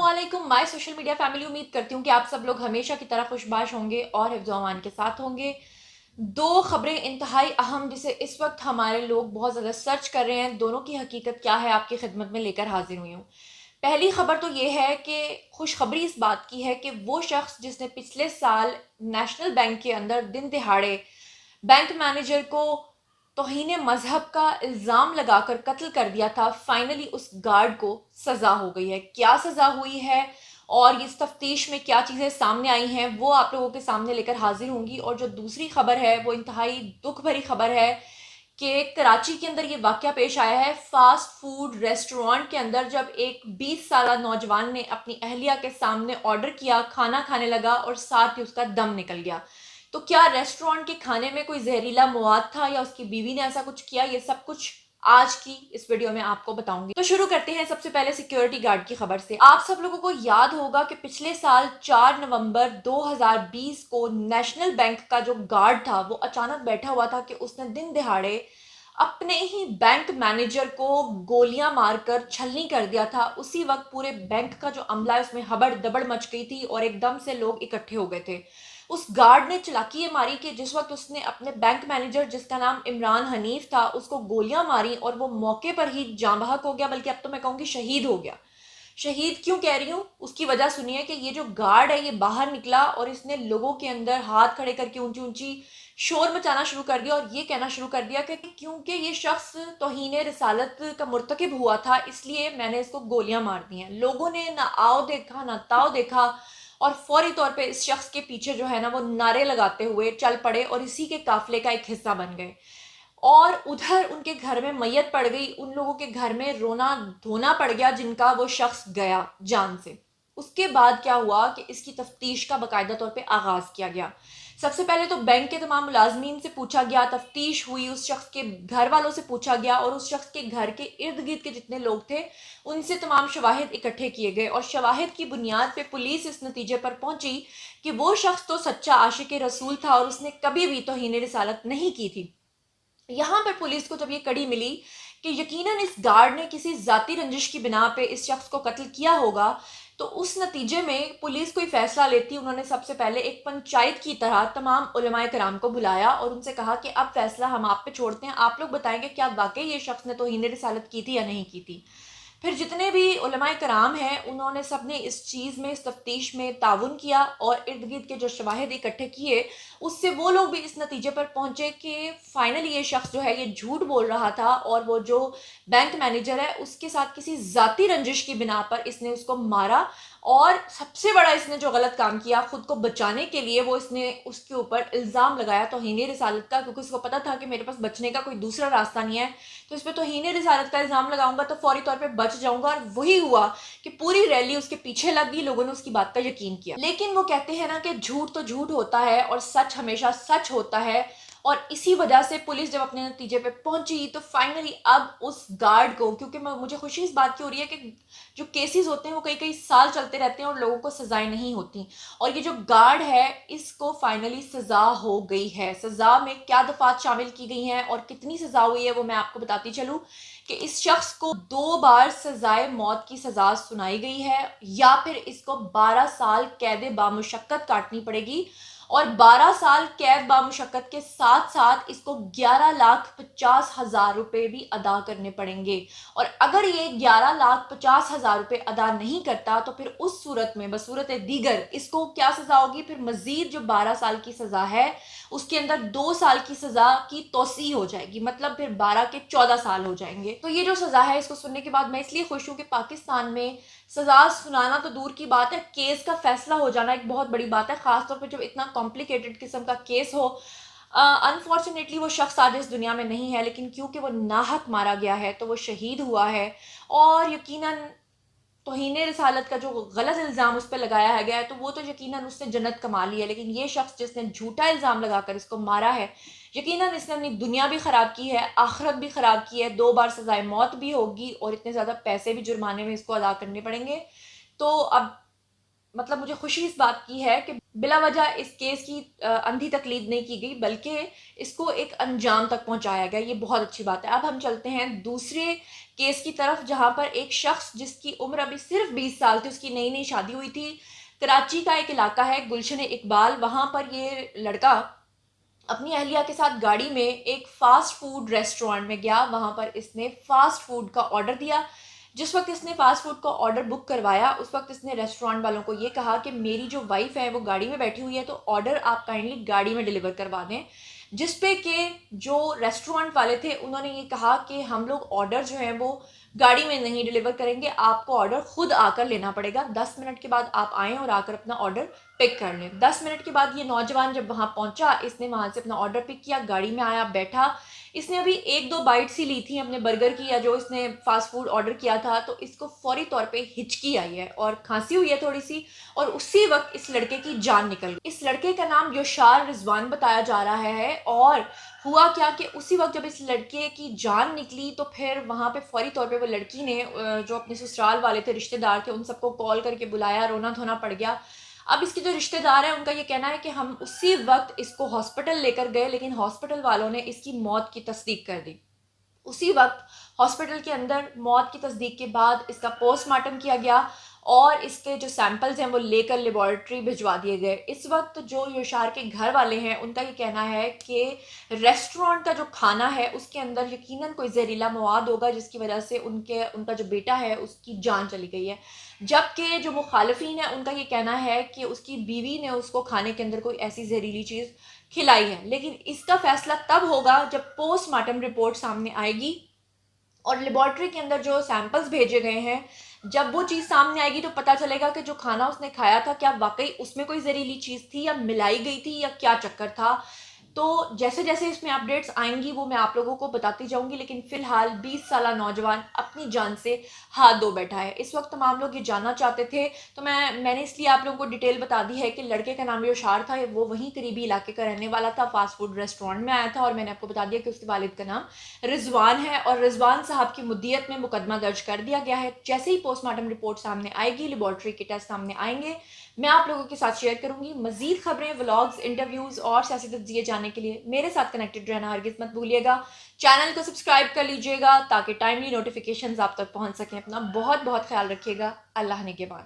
अस्सलामुअलैकुम my social media family. उम्मीद करती हूँ कि आप सब लोग हमेशा की तरह खुशबाश होंगे और हिफ्ज़ व अमान के साथ होंगे। दो खबरें इंतहाई अहम जिसे इस वक्त हमारे लोग बहुत ज़्यादा सर्च कर रहे हैं, दोनों की हकीकत क्या है आपकी खिदमत में लेकर हाजिर हुई हूँ। पहली खबर तो ये है कि खुशखबरी इस बात की है कि वो शख्स जिसने पिछले साल नेशनल बैंक के अंदर दिन दिहाड़े बैंक मैनेजर को तौहीन मजहब का इल्ज़ाम लगाकर कत्ल कर दिया था, फाइनली उस गार्ड को सज़ा हो गई है। क्या सज़ा हुई है और इस तफ्तीश में क्या चीज़ें सामने आई हैं वो आप लोगों के सामने लेकर हाजिर होंगी। और जो दूसरी खबर है वो इंतहाई दुख भरी खबर है कि कराची के अंदर ये वाक़या पेश आया है। फास्ट फूड रेस्टोरेंट के अंदर जब एक 20 साला नौजवान ने अपनी अहलिया के सामने ऑर्डर किया, खाना खाने लगा और साथ ही उसका दम निकल गया। तो क्या रेस्टोरेंट के खाने में कोई जहरीला मवाद था या उसकी बीवी ने ऐसा कुछ किया, ये सब कुछ आज की इस वीडियो में आपको बताऊंगी। तो शुरू करते हैं सबसे पहले सिक्योरिटी गार्ड की खबर से। आप सब लोगों को याद होगा कि पिछले साल 4 नवंबर 2020 को नेशनल बैंक का जो गार्ड था वो अचानक बैठा हुआ था कि उसने दिन दिहाड़े अपने ही बैंक मैनेजर को गोलियां मारकर छलनी कर दिया था। उसी वक्त पूरे बैंक का जो अमला है उसमें हबड़ दबड़ मच गई थी और एकदम से लोग इकट्ठे हो गए थे। उस गार्ड ने चालाकी ये मारी कि जिस वक्त उसने अपने बैंक मैनेजर जिसका नाम इमरान हनीफ था उसको गोलियां मारी और वो मौके पर ही जाँ बहक हो गया, बल्कि अब तो मैं कहूँगी शहीद हो गया। शहीद क्यों कह रही हूँ उसकी वजह सुनिए कि ये जो गार्ड है ये बाहर निकला और इसने लोगों के अंदर हाथ खड़े करके ऊंची ऊंची शोर मचाना शुरू कर दिया और ये कहना शुरू कर दिया कि क्योंकि ये शख्स तौहीन रिसालत का मुर्तकिब हुआ था इसलिए मैंने इसको गोलियां मार दी हैं। लोगों ने ना आओ देखा ना ताओ देखा और फौरी तौर पे इस शख्स के पीछे जो है ना वो नारे लगाते हुए चल पड़े और इसी के काफिले का एक हिस्सा बन गए। और उधर उनके घर में मैयत पड़ गई, उन लोगों के घर में रोना धोना पड़ गया जिनका वो शख्स गया जान से। उसके बाद क्या हुआ कि इसकी तफ्तीश का बाकायदा तौर पे आगाज किया गया। सबसे पहले तो बैंक के तमाम मुलाजमीन से पूछा गया, तफ्तीश हुई, उस शख्स के घर वालों से पूछा गया और उस शख्स के घर के इर्द गिर्द के जितने लोग थे उनसे तमाम शवाहिद इकट्ठे किए गए और शवाहिद की बुनियाद पे पुलिस इस नतीजे पर पहुंची कि वो शख्स तो सच्चा आशिक रसूल था और उसने कभी भी तौहीन रिसालत नहीं की थी। यहाँ पर पुलिस को जब ये कड़ी मिली कि यकीनन इस गार्ड ने किसी जाती रंजिश की बिना पे इस शख्स को कत्ल किया होगा, तो उस नतीजे में पुलिस कोई फैसला लेती। उन्होंने सबसे पहले एक पंचायत की तरह तमाम उलमाए कराम को बुलाया और उनसे कहा कि अब फैसला हम आप पे छोड़ते हैं, आप लोग बताएंगे क्या वाकई ये शख्स ने तौहीन रिसालत की थी या नहीं की थी। फिर जितने भी उलमाए कराम हैं उन्होंने सब ने इस चीज़ में, इस तफ्तीश में ताउन किया और इर्द गिर्द के जो शवाहिद इकट्ठे किए उससे वो लोग भी इस नतीजे पर पहुंचे कि फाइनली ये शख्स जो है ये झूठ बोल रहा था और वो जो बैंक मैनेजर है उसके साथ किसी जाती रंजिश की बिना पर इसने उसको मारा। और सबसे बड़ा इसने जो गलत काम किया खुद को बचाने के लिए वो इसने उसके ऊपर इल्ज़ाम लगाया तौहीन रिसालत का, क्योंकि उसको पता था कि मेरे पास बचने का कोई दूसरा रास्ता नहीं है, तो इस पर तौहीन रिसालत का इल्ज़ाम लगाऊंगा तो फौरी तौर पे बच जाऊंगा। और वही हुआ कि पूरी रैली उसके पीछे लग गई, लोगों ने उसकी बात का यकीन किया। लेकिन वो कहते हैं ना कि झूठ तो झूठ होता है और सच हमेशा सच होता है। और इसी वजह से पुलिस जब अपने नतीजे पे पहुंची तो फाइनली अब उस गार्ड को, क्योंकि मुझे खुशी इस बात की हो रही है कि जो केसेस होते हैं वो कई कई साल चलते रहते हैं और लोगों को सजाएं नहीं होती, और ये जो गार्ड है इसको फाइनली सजा हो गई है। सजा में क्या दफात शामिल की गई हैं और कितनी सजा हुई है वो मैं आपको बताती चलूं कि इस शख्स को 2 बार सजाए मौत की सजा सुनाई गई है या फिर इसको 12 साल कैद बामुशक्कत काटनी पड़ेगी और 12 साल कैद बामुशक्कत के साथ साथ इसको 11,50,000 रुपए भी अदा करने पड़ेंगे। और अगर ये 11,50,000 रुपए अदा नहीं करता तो फिर उस सूरत में बसूरत दीगर इसको क्या सजा होगी, फिर मजीद जो 12 साल की सजा है उसके अंदर 2 साल की सजा की तोसी हो जाएगी, मतलब फिर 12 के 14 साल हो जाएंगे। तो ये जो सजा है इसको सुनने के बाद मैं इसलिए खुश हूँ कि पाकिस्तान में सजा सुनाना तो दूर की बात है, केस का फैसला हो जाना एक बहुत बड़ी बात है, खासतौर पर जब इतना कॉम्प्लिकेटेड किस्म का केस हो। अनफॉर्चुनेटली वो शख्स आज इस दुनिया में नहीं है, लेकिन क्योंकि वो नाहक मारा गया है तो वो शहीद हुआ है। और यकीनन तौहीन रिसालत का जो गलत इल्ज़ाम उस पर लगाया गया है तो वो तो यकीनन उसने जन्नत कमा ली है, लेकिन ये शख्स जिसने झूठा इल्ज़ाम लगाकर इसको मारा है यकीनन इसने अपनी दुनिया भी ख़राब की है, आखिरत भी ख़राब की है। 2 बार सजाए मौत भी होगी और इतने ज़्यादा पैसे भी जुर्माने में इसको अदा करने पड़ेंगे। तो अब مطلب مجھے خوشی اس بات کی ہے کہ بلا وجہ اس کیس کی اندھی تقلید نہیں کی گئی، بلکہ اس کو ایک انجام تک پہنچایا گیا. یہ بہت اچھی بات ہے. اب ہم چلتے ہیں دوسرے کیس کی طرف، جہاں پر ایک شخص جس کی عمر ابھی صرف 20 سال تھی، اس کی نئی نئی شادی ہوئی تھی. کراچی کا ایک علاقہ ہے گلشن اقبال، وہاں پر یہ لڑکا اپنی اہلیہ کے ساتھ گاڑی میں ایک فاسٹ فوڈ ریسٹورینٹ میں گیا. وہاں پر اس نے فاسٹ فوڈ کا آرڈر دیا. جس وقت اس نے فاسٹ فوڈ کا آرڈر بک کروایا، اس وقت اس نے ریسٹورینٹ والوں کو یہ کہا کہ میری جو وائف ہے وہ گاڑی میں بیٹھی ہوئی ہے، تو آرڈر آپ کائنڈلی گاڑی میں ڈیلیور کروا دیں. جس پہ کہ جو ریسٹورینٹ والے تھے انہوں نے یہ کہا کہ ہم لوگ آرڈر جو ہے وہ گاڑی میں نہیں ڈیلیور کریں گے، آپ کو آرڈر خود آ کر لینا پڑے گا. 10 منٹ کے بعد آپ آئیں اور آ کر اپنا آرڈر پک کر لیں. 10 منٹ کے بعد یہ نوجوان جب وہاں پہنچا، اس نے وہاں سے اپنا آرڈر پک کیا، گاڑی میں آیا، بیٹھا. اس نے ابھی 1-2 بائٹس ہی لی تھی اپنے برگر کی یا جو اس نے فاسٹ فوڈ آرڈر کیا تھا، تو اس کو فوری طور پہ ہچکی آئی ہے اور کھانسی ہوئی ہے تھوڑی سی، اور اسی وقت اس لڑکے کی جان نکل گئی. اس لڑکے کا نام یوشار رضوان بتایا جا رہا ہے. اور ہوا کیا کہ اسی وقت جب اس لڑکے کی جان نکلی تو پھر وہاں پہ فوری طور پہ وہ لڑکی نے جو اپنے سسرال والے تھے، رشتہ دار تھے، ان سب کو کال کر کے بلایا. رونا دھونا پڑ گیا. اب اس کے جو رشتہ دار ہیں ان کا یہ کہنا ہے کہ ہم اسی وقت اس کو ہاسپٹل لے کر گئے، لیکن ہاسپٹل والوں نے اس کی موت کی تصدیق کر دی. اسی وقت ہاسپٹل کے اندر موت کی تصدیق کے بعد اس کا پوسٹ مارٹم کیا گیا اور اس کے جو سیمپلز ہیں وہ لے کر لیبارٹری بھجوا دیے گئے. اس وقت جو یوشار کے گھر والے ہیں ان کا یہ کہنا ہے کہ ریسٹورینٹ کا جو کھانا ہے اس کے اندر یقیناً کوئی زہریلا مواد ہوگا، جس کی وجہ سے ان کا جو بیٹا ہے اس کی جان چلی گئی ہے. جبکہ جو مخالفین ہیں ان کا یہ کہنا ہے کہ اس کی بیوی نے اس کو کھانے کے اندر کوئی ایسی زہریلی چیز کھلائی ہے. لیکن اس کا فیصلہ تب ہوگا جب پوسٹ مارٹم رپورٹ سامنے آئے گی اور لیبارٹری کے اندر جو سیمپلز بھیجے گئے ہیں، جب وہ چیز سامنے آئے گی تو پتہ چلے گا کہ جو کھانا اس نے کھایا تھا کیا واقعی اس میں کوئی زہریلی چیز تھی یا ملائی گئی تھی یا کیا چکر تھا. تو جیسے جیسے اس میں اپڈیٹس آئیں گی وہ میں آپ لوگوں کو بتاتی جاؤں گی. لیکن فی الحال 20 سالہ نوجوان اپنی جان سے ہاتھ دھو بیٹھا ہے. اس وقت تمام لوگ یہ جاننا چاہتے تھے، تو میں نے اس لیے آپ لوگوں کو ڈیٹیل بتا دی ہے کہ لڑکے کا نام یوشار تھا، وہ وہیں قریبی علاقے کا رہنے والا تھا، فاسٹ فوڈ ریسٹورینٹ میں آیا تھا. اور میں نے آپ کو بتا دیا کہ اس کے والد کا نام رضوان ہے اور رضوان صاحب کی مدیت میں مقدمہ درج کر دیا گیا ہے. جیسے ہی پوسٹ مارٹم رپورٹ سامنے آئے گی، لیبارٹری کے ٹیسٹ سامنے آئیں گے، میں آپ لوگوں کے ساتھ شیئر کروں گی. مزید خبریں، ولاگز، انٹرویوز اور سیاسی تجزیے جاننے کے لیے میرے ساتھ کنیکٹڈ رہنا ہرگز مت بھولیے گا. چینل کو سبسکرائب کر لیجئے گا تاکہ ٹائملی نوٹیفیکیشنز آپ تک پہنچ سکیں. اپنا بہت بہت خیال رکھیے گا. اللہ نگہبان.